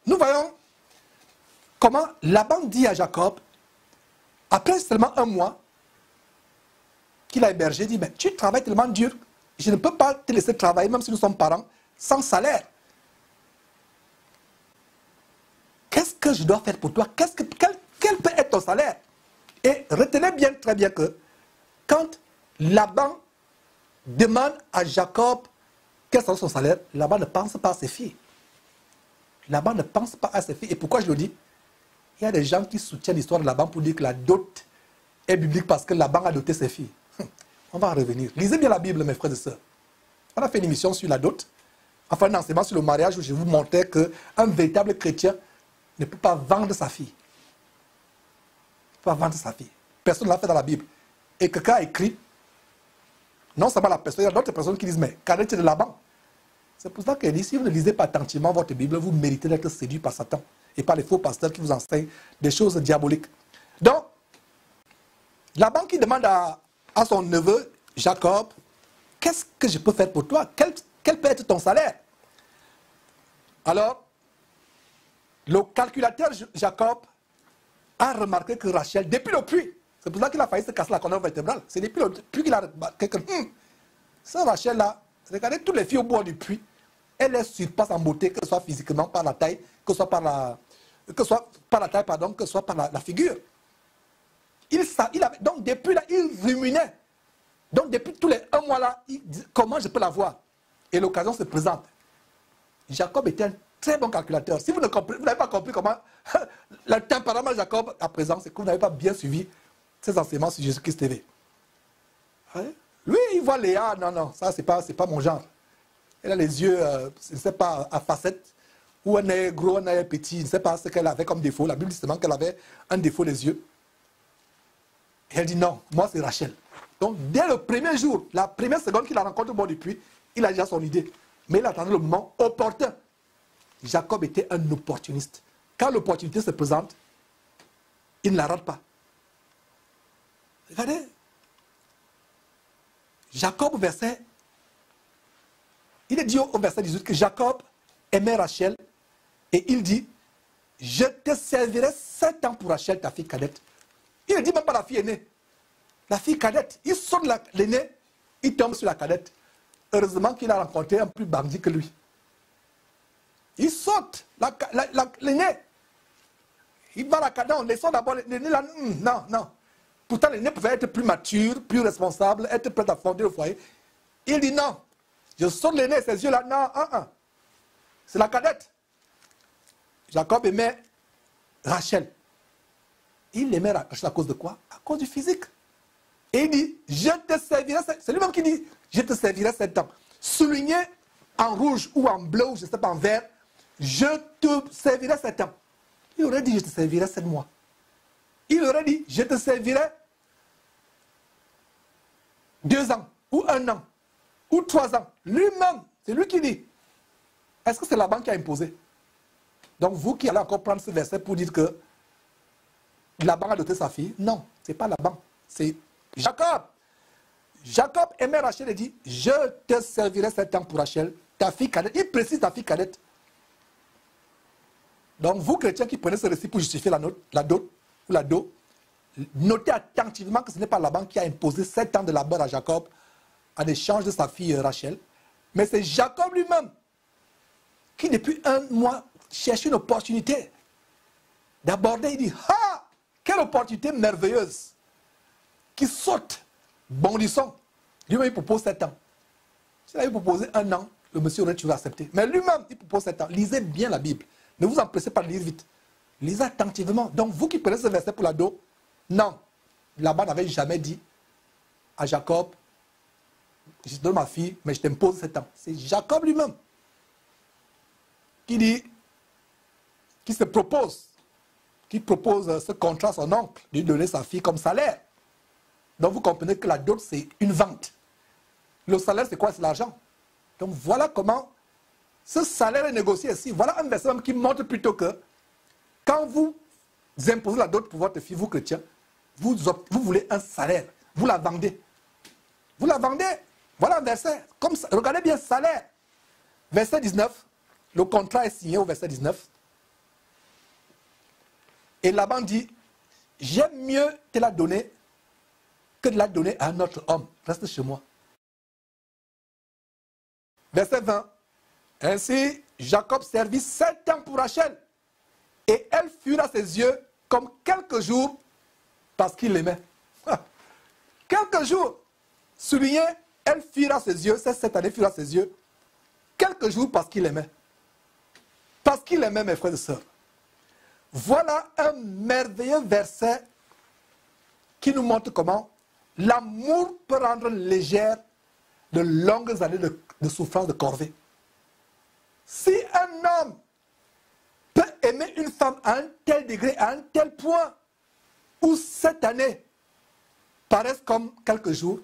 nous voyons comment Laban dit à Jacob, après seulement un mois qu'il a hébergé, il dit, mais tu travailles tellement dur, je ne peux pas te laisser travailler, même si nous sommes parents, sans salaire. Qu'est-ce que je dois faire pour toi? Quel peut être ton salaire? Et retenez bien, très bien que quand Laban demande à Jacob quel sera son salaire, Laban ne pense pas à ses filles. Laban ne pense pas à ses filles. Et pourquoi je le dis? Il y a des gens qui soutiennent l'histoire de Laban pour dire que la dot est biblique parce que Laban a doté ses filles. On va en revenir. Lisez bien la Bible, mes frères et sœurs. On a fait une émission sur la dot, enfin un enseignement sur le mariage où je vous montrais qu'un véritable chrétien ne peut pas vendre sa fille. Il ne peut pas vendre sa fille. Personne ne l'a fait dans la Bible. Et quelqu'un a écrit, non seulement la personne, il y a d'autres personnes qui disent, mais qu'en est-il de Laban? C'est pour ça qu'il dit, si vous ne lisez pas attentivement votre Bible, vous méritez d'être séduit par Satan et par les faux pasteurs qui vous enseignent des choses diaboliques. Donc, Laban qui demande à son neveu, Jacob, qu'est-ce que je peux faire pour toi? Quel peut être ton salaire? Alors, le calculateur Jacob a remarqué que Rachel, depuis le puits, c'est pour ça qu'il a failli se casser la colonne vertébrale, c'est depuis le puits qu'il a remarqué que cette Rachel-là, regardez toutes les filles au bord du puits, elle les surpasse en beauté, que ce soit physiquement par la taille, que ce soit par la taille, pardon, que ce soit par la figure. Donc depuis là, il ruminait. Donc depuis tous les un mois là, il dit, comment je peux la voir? Et l'occasion se présente. Jacob était un très bon calculateur. Si vous n'avez pas compris comment le tempérament de Jacob à présent, c'est que vous n'avez pas bien suivi ses enseignements sur Jésus-Christ TV. Lui, il voit Léa, non, ça c'est pas mon genre. Elle a les yeux, je ne sais pas, à facettes, ou un œil gros, un œil petit, je ne sais pas ce qu'elle avait comme défaut. La Bible dit seulement qu'elle avait un défaut des yeux. Et elle dit non, moi c'est Rachel. Donc dès le premier jour, la première seconde qu'il la rencontre au bord du puits, il a déjà son idée. Mais il attendait le moment opportun. Jacob était un opportuniste. Quand l'opportunité se présente, il ne la rate pas. Regardez. Jacob, il est dit au verset 18 que Jacob aimait Rachel et il dit, je te servirai 7 ans pour Rachel, ta fille cadette. Il ne dit même pas la fille aînée. La fille cadette, il saute l'aînée, il tombe sur la cadette. Heureusement qu'il a rencontré un plus bandit que lui. Il saute l'aînée. Il va à la cadette, on descend d'abord l'aînée là. Non. Pourtant l'aînée pouvait être plus mature, plus responsable, être prête à fonder le foyer. Il dit non. Je saute l'aînée, ses yeux là, non, c'est la cadette. Jacob aimait Rachel. Il aimait Rachel à cause de quoi? À cause du physique. Et il dit, je te servirai, c'est lui-même qui dit, je te servirai 7 ans. Souligné en rouge ou en bleu, ou je ne sais pas, en vert, je te servirai 7 ans. Il aurait dit, je te servirai 7 mois. Il aurait dit, je te servirai 2 ans, ou 1 an, ou 3 ans. Lui-même, c'est lui qui dit. Est-ce que c'est Laban qui a imposé? Donc vous qui allez encore prendre ce verset pour dire que Laban a doté sa fille, non, ce n'est pas Laban, c'est Jacob. Jacob aimait Rachel et dit, je te servirai 7 ans pour Rachel, ta fille cadette. Il précise ta fille cadette. Donc vous chrétiens qui prenez ce récit pour justifier la dot, notez attentivement que ce n'est pas Laban qui a imposé 7 ans de labeur à Jacob en échange de sa fille Rachel, mais c'est Jacob lui-même qui depuis 1 mois cherche une opportunité d'aborder. Il dit, ah, quelle opportunité merveilleuse, qui saute, bondissant. Lui-même, il propose 7 ans. S'il avait proposé 1 an, le monsieur aurait toujours accepté. Mais lui-même, il propose 7 ans. Lisez bien la Bible. Ne vous empressez pas de lire vite. Lisez attentivement. Donc, vous qui prenez ce verset pour l'ado, non. Laban n'avait jamais dit à Jacob, je te donne ma fille, mais je t'impose 7 ans. C'est Jacob lui-même qui dit, qui se propose, qui propose ce contrat à son oncle, de lui donner sa fille comme salaire. Donc vous comprenez que la dot, c'est une vente. Le salaire, c'est quoi? C'est l'argent. Donc voilà comment ce salaire est négocié ici. Voilà un verset même qui montre plutôt que quand vous imposez la dot pour votre fille, vous chrétiens, vous voulez un salaire. Vous la vendez. Vous la vendez. Voilà un verset. Comme ça, regardez bien, salaire. Verset 19. Le contrat est signé au verset 19. Et Laban dit, j'aime mieux te la donner que de la donner à un autre homme. Reste chez moi. Verset 20. Ainsi, Jacob servit 7 ans pour Rachel. Et elle fut à ses yeux comme quelques jours parce qu'il l'aimait. Quelques jours. Souligné, elle fut à ses yeux, cette année fut à ses yeux, quelques jours parce qu'il aimait. Parce qu'il aimait, mes frères et sœurs. Voilà un merveilleux verset qui nous montre comment l'amour peut rendre légère de longues années de souffrance, de corvée. Si un homme peut aimer une femme à un tel degré, à un tel point, où cette année paraissent comme quelques jours,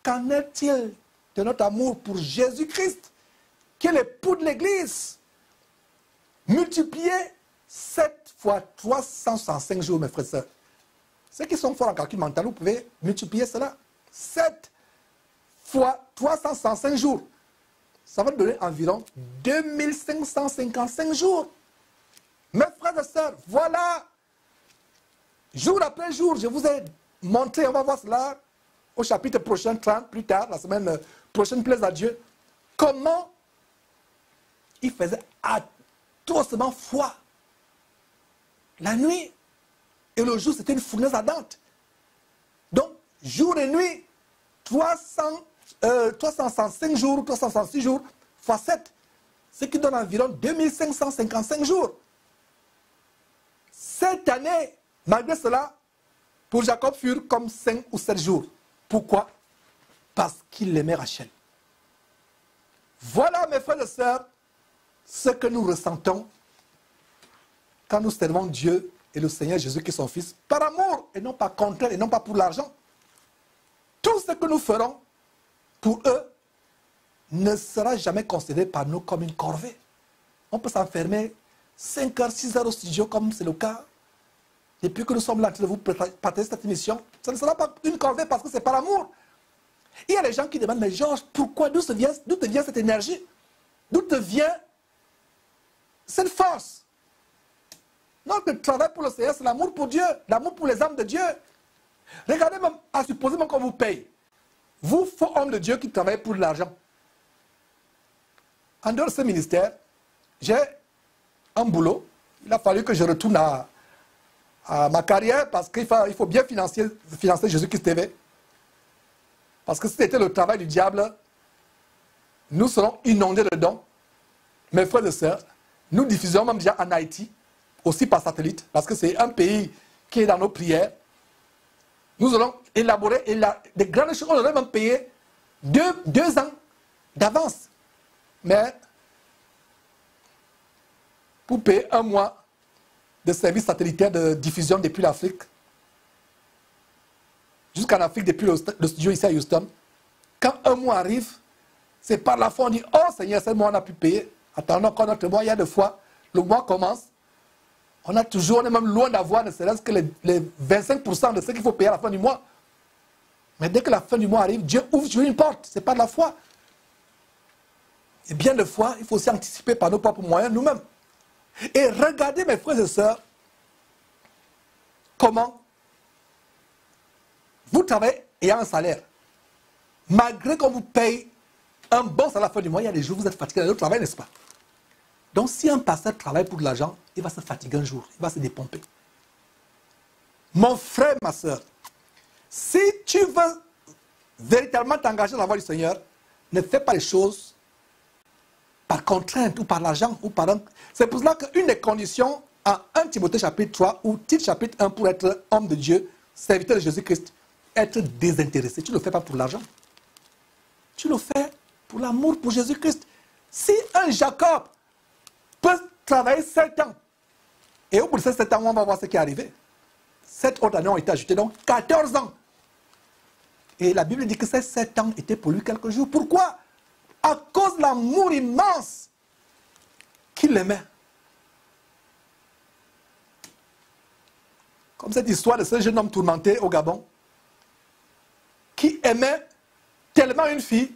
qu'en est-il de notre amour pour Jésus-Christ, qui est l'époux de l'Église, multiplié 7 fois 365 jours, mes frères et sœurs. Ceux qui sont forts en calcul mental, vous pouvez multiplier cela. 7 fois 365 jours. Ça va donner environ 2555 jours. Mes frères et sœurs, voilà, jour après jour, je vous ai montré, on va voir cela au chapitre prochain, 30, plus tard, la semaine prochaine, plaise à Dieu, comment il faisait atrocement froid. La nuit et le jour, c'était une fournaise ardente. Donc, jour et nuit, 365 jours, 366 jours, fois 7, ce qui donne environ 2555 jours. Cette année, malgré cela, pour Jacob furent comme 5 ou 7 jours. Pourquoi? Parce qu'il aimait Rachel. Voilà, mes frères et sœurs, ce que nous ressentons quand nous servons Dieu et le Seigneur Jésus qui est son Fils, par amour et non par contraire et non pas pour l'argent. Tout ce que nous ferons pour eux ne sera jamais considéré par nous comme une corvée. On peut s'enfermer 5 heures, 6 heures au studio comme c'est le cas. Depuis que nous sommes là en train de vous partager cette émission, ce ne sera pas une corvée parce que c'est par amour. Il y a des gens qui demandent, mais Georges, pourquoi, d'où te vient cette énergie? D'où te vient cette force? Notre travail pour le Seigneur, c'est l'amour pour Dieu, l'amour pour les âmes de Dieu. Regardez même, à supposer même qu'on vous paye. Vous, faux hommes de Dieu qui travaillez pour de l'argent. En dehors de ce ministère, j'ai un boulot. Il a fallu que je retourne à ma carrière parce qu'il faut bien financer Jésus-Christ TV. Parce que si c'était le travail du diable, nous serons inondés de dons. Mes frères et sœurs, nous diffusons même déjà en Haïti, aussi par satellite, parce que c'est un pays qui est dans nos prières. Nous allons élaborer des grandes choses. On aurait même payé 2 ans d'avance. Mais pour payer 1 mois de service satellitaire de diffusion depuis l'Afrique, jusqu'en Afrique, depuis le studio ici à Houston, quand 1 mois arrive, c'est par la foi on dit, oh Seigneur, ce mois on a pu payer. Attendons encore notre mois, il y a des fois, le mois commence, on est même loin d'avoir ne serait-ce que les 25% de ce qu'il faut payer à la fin du mois. Mais dès que la fin du mois arrive, Dieu ouvre sur une porte, ce n'est pas de la foi. Et bien de fois, il faut aussi anticiper par nos propres moyens nous-mêmes. Et regardez mes frères et sœurs, comment vous travaillez ayant un salaire. Malgré qu'on vous paye un bon salaire à la fin du mois, il y a des jours où vous êtes fatigué de travail, n'est-ce pas? Donc si un pasteur travaille pour de l'argent, il va se fatiguer un jour, il va se dépomper. Mon frère, ma soeur, si tu veux véritablement t'engager dans la voie du Seigneur, ne fais pas les choses par contrainte ou par l'argent ou par un... C'est pour cela qu'une des conditions en 1 Timothée chapitre 3 ou Tite chapitre 1 pour être homme de Dieu, serviteur de Jésus-Christ, être désintéressé. Tu ne le fais pas pour l'argent. Tu le fais pour l'amour pour Jésus-Christ. Si un Jacob peut travailler 7 ans, et au bout de ces 7 ans, on va voir ce qui est arrivé. 7 autres années ont été ajoutées, donc 14 ans. Et la Bible dit que ces 7 ans étaient pour lui quelques jours. Pourquoi? À cause de l'amour immense qu'il aimait. Comme cette histoire de ce jeune homme tourmenté au Gabon, qui aimait tellement une fille,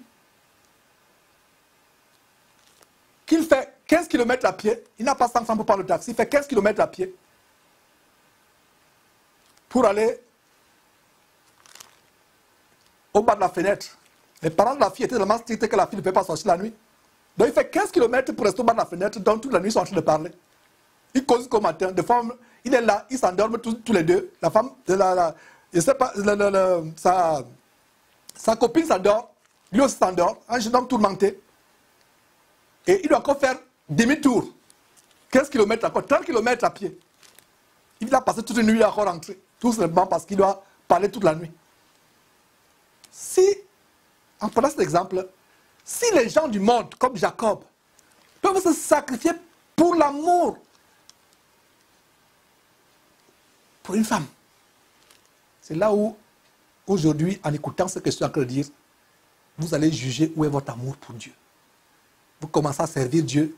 qu'il fait 15 km à pied. Il n'a pas 5 francs pour prendre le taxi, il fait 15 km à pied. pour aller au bas de la fenêtre. Les parents de la fille étaient tellement stricts que la fille ne peut pas sortir la nuit. Donc il fait 15 km pour rester au bas de la fenêtre, donc toute la nuit ils sont en train de parler. Ils causent jusqu'au matin. De femme, il est là, ils s'endorment tous les deux. La femme, je sais pas, sa copine s'endort, lui aussi s'endort, un jeune homme tourmenté. Et il doit encore faire demi-tour. 15 km encore, 30 km à pied. Il va passer toute une nuit, il est encore rentré. Tout simplement parce qu'il doit parler toute la nuit. Si, en prenant cet exemple, si les gens du monde, comme Jacob, peuvent se sacrifier pour l'amour, pour une femme, c'est là où, aujourd'hui, en écoutant ce que je suis en train de dire, vous allez juger où est votre amour pour Dieu. Vous commencez à servir Dieu,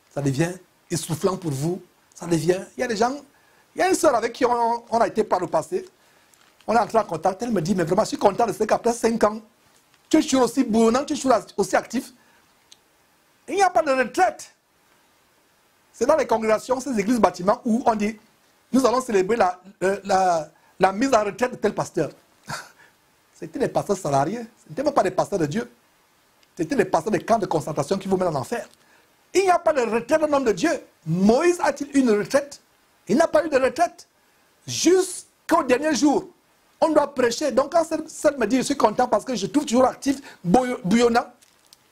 ça devient essoufflant pour vous, ça devient... Il y a des gens, il y a une sœur avec qui on a été par le passé, on est entré en contact, elle me dit, mais vraiment, je suis content de ce qu'après 5 ans, tu es toujours aussi bourronnant, tu es toujours aussi actif. Il n'y a pas de retraite. C'est dans les congrégations, ces églises bâtiments où on dit, nous allons célébrer la mise en retraite de tel pasteur. C'était des pasteurs salariés, ce n'étaient même pas des pasteurs de Dieu. C'était des pasteurs des camps de concentration qui vous mettent en enfer. Il n'y a pas de retraite d'un homme de Dieu. Moïse a-t-il une retraite? Il n'a pas eu de retraite. Jusqu'au dernier jour, on doit prêcher. Donc quand celle me dit, je suis content parce que je trouve toujours actif, bouillonnant,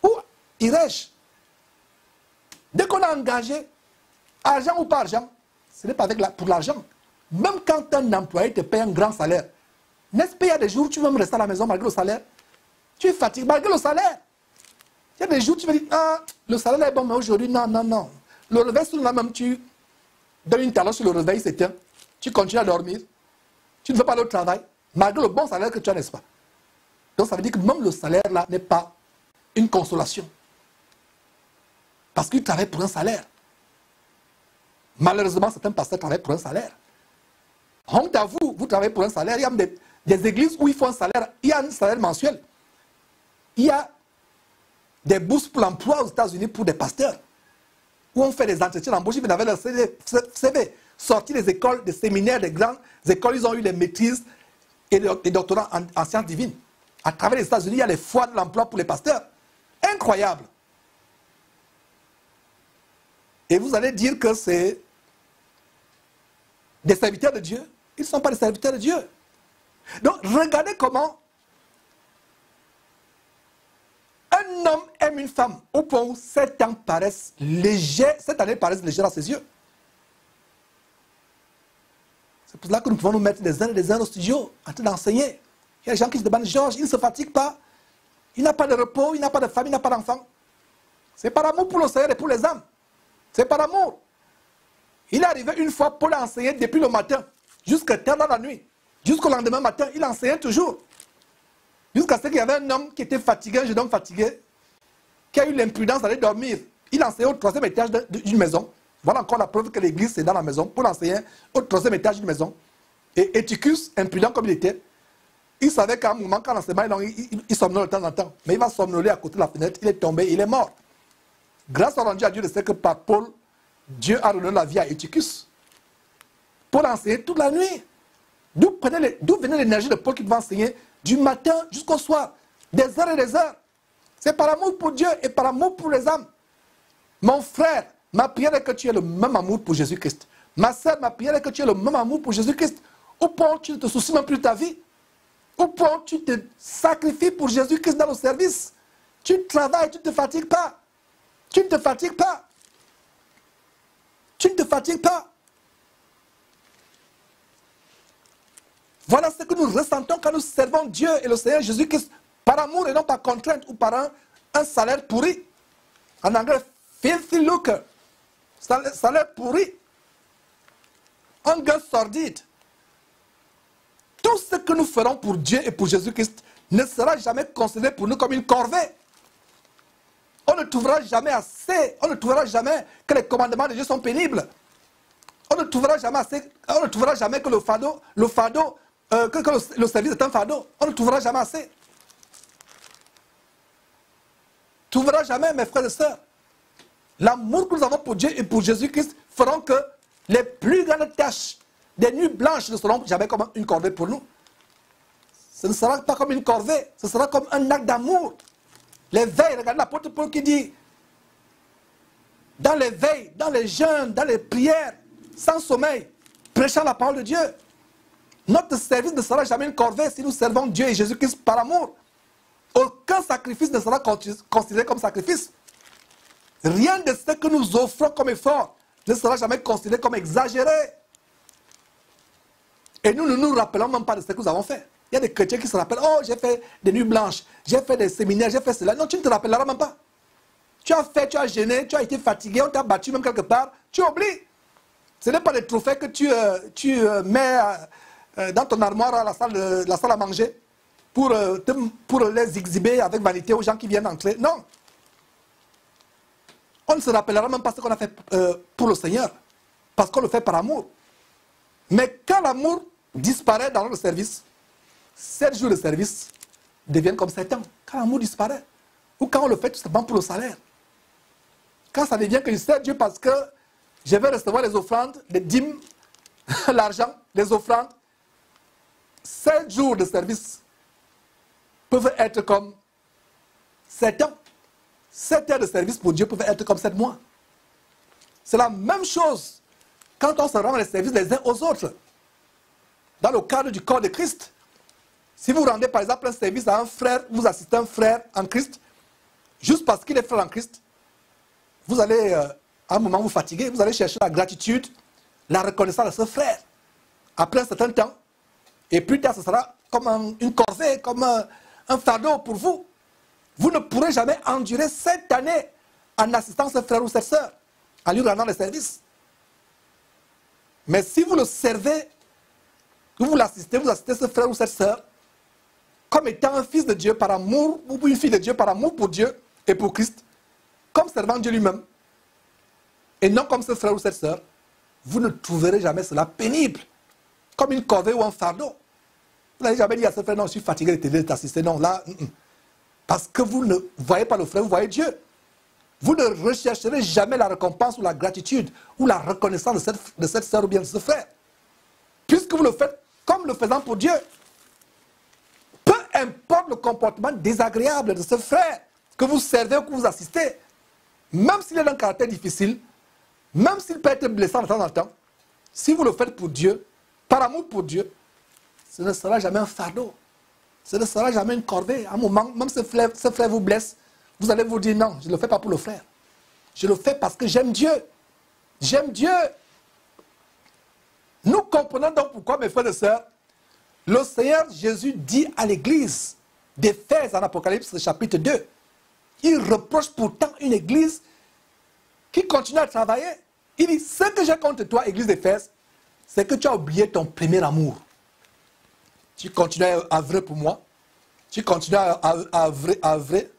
où irais-je? Dès qu'on a engagé, argent ou pas argent, ce n'est pas pour l'argent. Même quand un employé te paye un grand salaire, n'est-ce pas, il y a des jours où tu veux même rester à la maison malgré le salaire? Tu es fatigué malgré le salaire. Il y a des jours où tu me dis, ah, le salaire est bon, mais aujourd'hui, non, non, non. Le réveil, sur la même, tu donnes une talon sur le réveil, c'est s'éteint. Tu continues à dormir. Tu ne veux pas aller au travail, malgré le bon salaire que tu as, n'est-ce pas? Donc ça veut dire que même le salaire, là, n'est pas une consolation. Parce qu'il travaille pour un salaire. Malheureusement, certains pasteurs travaillent pour un salaire. Honte à vous, vous travaillez pour un salaire. Il y a des églises où il faut un salaire. Il y a un salaire mensuel. Il y a des bourses pour l'emploi aux États-Unis pour des pasteurs. Où on fait des entretiens d'embauche. Ils avaient leur CV. Sortis des écoles, des séminaires, des grandes écoles. Ils ont eu des maîtrises et des doctorats en sciences divines. À travers les États-Unis, il y a les foires de l'emploi pour les pasteurs. Incroyable. Et vous allez dire que c'est des serviteurs de Dieu. Ils ne sont pas des serviteurs de Dieu. Donc, regardez comment un homme aime une femme au point où 7 ans paraissent légers, 7 années paraissent légères à ses yeux. C'est pour cela que nous pouvons nous mettre des heures et des heures au studio en train d'enseigner. Il y a des gens qui se demandent, Georges, il ne se fatigue pas. Il n'a pas de repos, il n'a pas de femme, il n'a pas d'enfant. C'est par amour pour le Seigneur et pour les âmes. C'est par amour. Il est arrivé une fois pour l'enseigner depuis le matin, jusqu'à tard dans la nuit. Jusqu'au lendemain matin, il enseignait toujours. Jusqu'à ce qu'il y avait un homme qui était fatigué, un jeune homme fatigué, qui a eu l'imprudence d'aller dormir. Il enseignait au 3e étage d'une maison. Voilà encore la preuve que l'église c'est dans la maison, pour l'enseigner au 3e étage d'une maison. Et Éticus, imprudent comme il était, il savait qu'à un moment, quand l'enseignement, il somnole de temps en temps. Mais il va somnoler à côté de la fenêtre, il est tombé, il est mort. Grâce à Dieu, de ce que par Paul, Dieu a donné la vie à Éticus. Paul enseignait toute la nuit. D'où venait l'énergie de Paul qui devait enseigner du matin jusqu'au soir, des heures et des heures. C'est par amour pour Dieu et par amour pour les âmes. Mon frère, ma prière est que tu aies le même amour pour Jésus-Christ. Ma sœur, ma prière est que tu aies le même amour pour Jésus-Christ. Au point où tu ne te soucies même plus de ta vie. Au point où tu te sacrifies pour Jésus-Christ dans le service. Tu travailles, tu ne te fatigues pas. Tu ne te fatigues pas. Tu ne te fatigues pas. Voilà ce que nous ressentons quand nous servons Dieu et le Seigneur Jésus-Christ par amour et non par contrainte ou par un salaire pourri. En anglais, filthy lucre. Salaire pourri. Un gars sordide. Tout ce que nous ferons pour Dieu et pour Jésus-Christ ne sera jamais considéré pour nous comme une corvée. On ne trouvera jamais assez, on ne trouvera jamais que les commandements de Dieu sont pénibles. On ne trouvera jamais assez, on ne trouvera jamais que le service est un fardeau. On ne trouvera jamais assez. On ne trouvera jamais, mes frères et sœurs. L'amour que nous avons pour Dieu et pour Jésus-Christ feront que les plus grandes tâches Des nuits blanches ne seront jamais comme une corvée pour nous. Ce ne sera pas comme une corvée, ce sera comme un acte d'amour. Les veilles, regardez l'apôtre Paul qui dit, dans les veilles, dans les jeûnes, dans les prières, sans sommeil, prêchant la parole de Dieu. Notre service ne sera jamais une corvée si nous servons Dieu et Jésus-Christ par amour. Aucun sacrifice ne sera considéré comme sacrifice. Rien de ce que nous offrons comme effort ne sera jamais considéré comme exagéré. Et nous ne nous rappelons même pas de ce que nous avons fait. Il y a des chrétiens qui se rappellent, oh, j'ai fait des nuits blanches, j'ai fait des séminaires, j'ai fait cela. Non, tu ne te rappelleras même pas. Tu as fait, tu as gêné, tu as été fatigué, on t'a battu même quelque part, tu oublies. Ce n'est pas des trophées que tu mets dans ton armoire à la salle à manger pour les exhiber avec vanité aux gens qui viennent entrer. Non. On ne se rappellera même pas ce qu'on a fait pour le Seigneur, parce qu'on le fait par amour. Mais quand l'amour disparaît dans notre service, 7 jours de service deviennent comme 7 ans. Quand l'amour disparaît, ou quand on le fait tout simplement pour le salaire. Quand ça devient que je sers Dieu parce que je vais recevoir les offrandes, les dîmes, l'argent, les offrandes, 7 jours de service peuvent être comme 7 ans. 7 heures de service pour Dieu peuvent être comme 7 mois. C'est la même chose quand on se rend les services les uns aux autres. Dans le cadre du corps de Christ, si vous rendez par exemple un service à un frère, vous assistez un frère en Christ, juste parce qu'il est frère en Christ, vous allez, à un moment, vous fatiguer, vous allez chercher la gratitude, la reconnaissance de ce frère. Après un certain temps, et plus tard, ce sera comme une corvée, comme un fardeau pour vous. Vous ne pourrez jamais endurer 7 années en assistant ce frère ou cette sœur, en lui rendant le service. Mais si vous le servez, vous assistez ce frère ou cette sœur, comme étant un fils de Dieu par amour, ou une fille de Dieu par amour pour Dieu et pour Christ, comme servant Dieu lui-même, et non comme ce frère ou cette sœur, vous ne trouverez jamais cela pénible, comme une corvée ou un fardeau. Vous n'allez jamais dire à ce frère, non, je suis fatigué de t'assister. Non, là, parce que vous ne voyez pas le frère, vous voyez Dieu. Vous ne rechercherez jamais la récompense ou la gratitude ou la reconnaissance de cette sœur ou bien de ce frère. Puisque vous le faites comme le faisant pour Dieu. Peu importe le comportement désagréable de ce frère que vous servez ou que vous assistez, même s'il est d'un caractère difficile, même s'il peut être blessant de temps en temps, si vous le faites pour Dieu, par amour pour Dieu, ce ne sera jamais un fardeau. Ce ne sera jamais une corvée. À un moment, même ce frère vous blesse, vous allez vous dire non, je ne le fais pas pour le frère. Je le fais parce que j'aime Dieu. J'aime Dieu. Nous comprenons donc pourquoi, mes frères et sœurs, le Seigneur Jésus dit à l'église d'Éphèse en Apocalypse chapitre 2, il reproche pourtant une église qui continue à travailler. Il dit, ce que j'ai contre toi, église d'Éphèse, c'est que tu as oublié ton premier amour. Tu continues à œuvrer pour moi. Tu continues à œuvrer.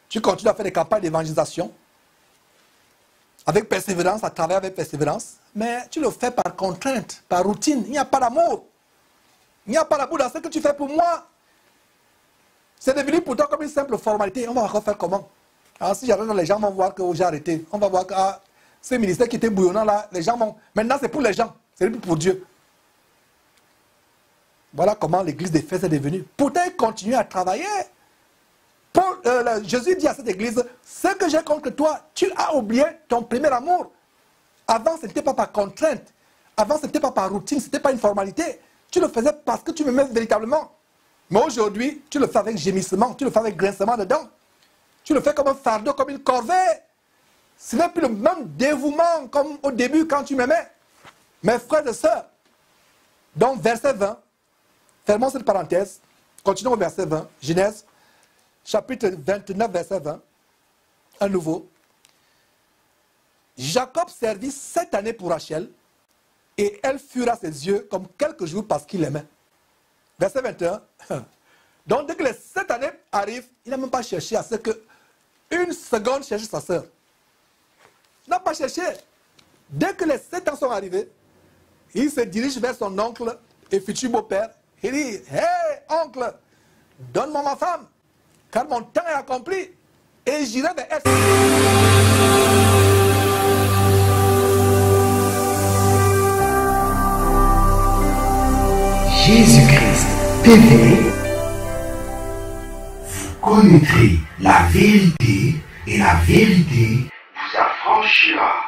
Tu continues à faire des campagnes d'évangélisation. Avec persévérance, à travailler avec persévérance. Mais tu le fais par contrainte, par routine. Il n'y a pas d'amour. Il n'y a pas d'amour dans ce que tu fais pour moi. C'est devenu pour toi comme une simple formalité. On va encore faire comment? Alors si j'arrête, les gens vont voir que j'ai arrêté. On va voir que ce ministère qui était bouillonnant là, les gens vont... Maintenant c'est pour les gens, c'est plus pour Dieu. Voilà comment l'église d'Éphèse est devenue. Pourtant, il continue à travailler. Jésus dit à cette église, ce que j'ai contre toi, tu as oublié ton premier amour. Avant, ce n'était pas par contrainte. Avant, ce n'était pas par routine, ce n'était pas une formalité. Tu le faisais parce que tu m'aimais véritablement. Mais aujourd'hui, tu le fais avec gémissement, tu le fais avec grincement dedans. Tu le fais comme un fardeau, comme une corvée. Ce n'est plus le même dévouement comme au début quand tu m'aimais. Mes frères et sœurs. Donc, verset 20. Fermons cette parenthèse. Continuons au verset 20. Genèse, chapitre 29, verset 20. À nouveau. Jacob servit 7 années pour Rachel, et elle fut à ses yeux comme quelques jours parce qu'il l'aimait. Verset 21. Donc, dès que les 7 années arrivent, il n'a même pas cherché à ce que une seconde cherche sa sœur. Il n'a pas cherché. Dès que les 7 ans sont arrivés, il se dirige vers son oncle et futur beau-père. Il dit, hey, oncle, donne-moi ma femme, car mon temps est accompli, et j'irai vers elle. Jésus-Christ TV. Vous connaîtrez la vérité et la vérité vous affranchira.